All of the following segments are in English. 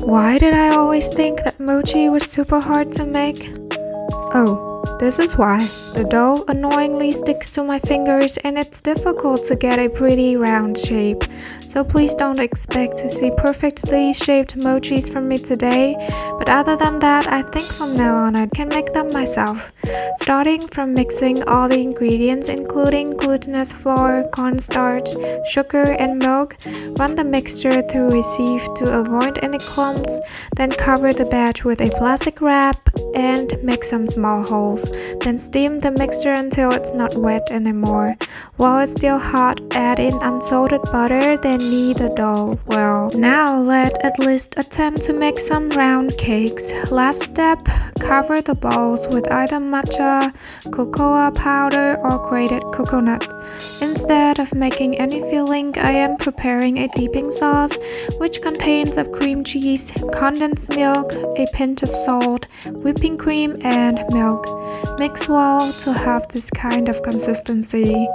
Why did I always think that mochi was super hard to make? Oh, this is why. The dough annoyingly sticks to my fingers and it's difficult to get a pretty round shape. So please don't expect to see perfectly shaped mochis from me today, but other than that, I think from now on I can make them myself. Starting from mixing all the ingredients including glutinous flour, cornstarch, sugar and milk, run the mixture through a sieve to avoid any clumps, then cover the batch with a plastic wrap and make some small holes. Then steam the mixture until it's not wet anymore. While it's still hot, add in unsalted butter, then knead the dough well. Now let at least attempt to make some round cakes. Last step, cover the balls with either matcha, cocoa powder or grated coconut. Instead of making any filling, I am preparing a dipping sauce which contains of cream cheese, condensed milk, a pinch of salt, whipping cream and milk. Mix well to have this kind of consistency.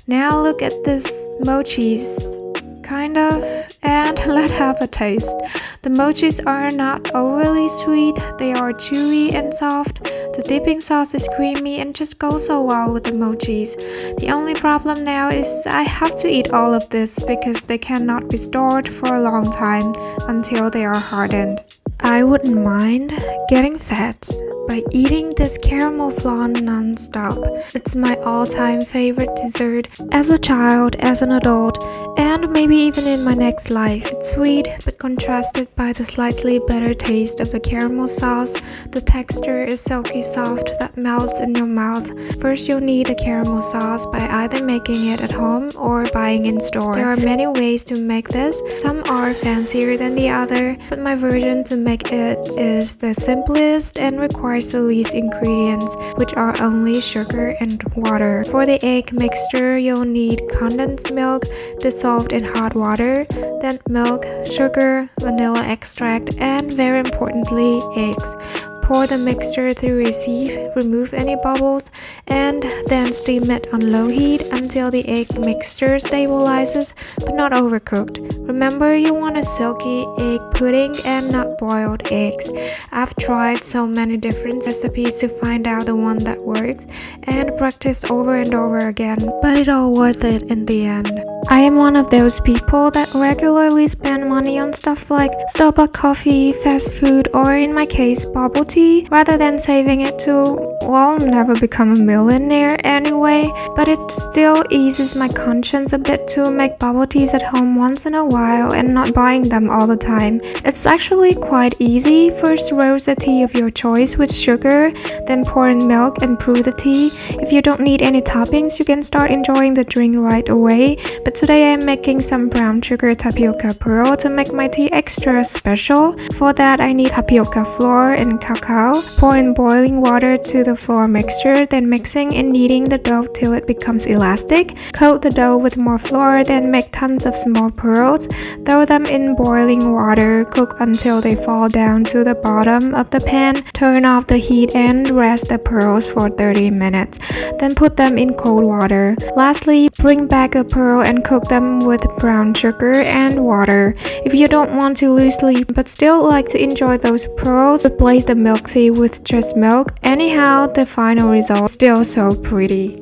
Now look at this mochis, kind of, and let's have a taste. The mochis are not overly sweet, they are chewy and soft. The dipping sauce is creamy and just goes so well with the mochis. The only problem now is I have to eat all of this because they cannot be stored for a long time until they are hardened. I wouldn't mind getting fat by eating this caramel flan non-stop. It's my all-time favorite dessert as a child, as an adult, and maybe even in my next life. It's sweet but contrasted by the slightly better taste of the caramel sauce. The texture is silky soft that melts in your mouth. First you'll need the caramel sauce by either making it at home or buying in store. There are many ways to make this. Some are fancier than the other, but my version to make it is the simplest and requires the least ingredients, which are only sugar and water. For the egg mixture, you'll need condensed milk dissolved in hot water, then milk, sugar, vanilla extract, and very importantly, eggs. Pour the mixture through a sieve, remove any bubbles, and then steam it on low heat until the egg mixture stabilizes but not overcooked. Remember, you want a silky egg pudding and not boiled eggs. I've tried so many different recipes to find out the one that works and practiced over and over again, but it's all worth it in the end. I am one of those people that regularly spend money on stuff like Starbucks coffee, fast food, or in my case, bubble tea, rather than saving it to, well, never become a millionaire anyway, but it still eases my conscience a bit to make bubble teas at home once in a while and not buying them all the time. It's actually quite easy. First roast a tea of your choice with sugar, then pour in milk and brew the tea. If you don't need any toppings, you can start enjoying the drink right away, but today I'm making some brown sugar tapioca pearl to make my tea extra special. For that I need tapioca flour and cacao. Pour in boiling water to the flour mixture, then mixing and kneading the dough till it becomes elastic. Coat the dough with more flour, then make tons of small pearls. Throw them in boiling water, cook until they fall down to the bottom of the pan. Turn off the heat and rest the pearls for 30 minutes. Then put them in cold water. Lastly, bring back the pearl and cook them with brown sugar and water. If you don't want to lose sleep but still like to enjoy those pearls, replace the milk tea with just milk. Anyhow, the final result is still so pretty.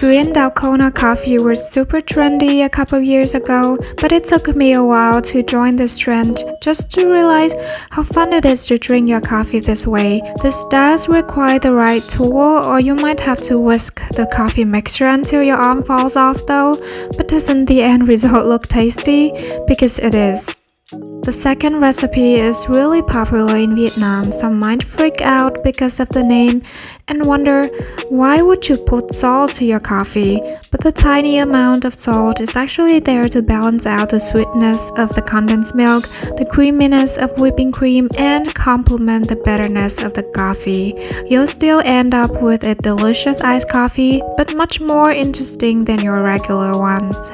Korean Dalgona coffee was super trendy a couple years ago, but it took me a while to join this trend just to realize how fun it is to drink your coffee this way. This does require the right tool, or you might have to whisk the coffee mixture until your arm falls off though. But doesn't the end result look tasty? Because it is. The second recipe is really popular in Vietnam. Some might freak out because of the name and wonder, why would you put salt to your coffee? But the tiny amount of salt is actually there to balance out the sweetness of the condensed milk, the creaminess of whipping cream, and complement the bitterness of the coffee. You'll still end up with a delicious iced coffee, but much more interesting than your regular ones.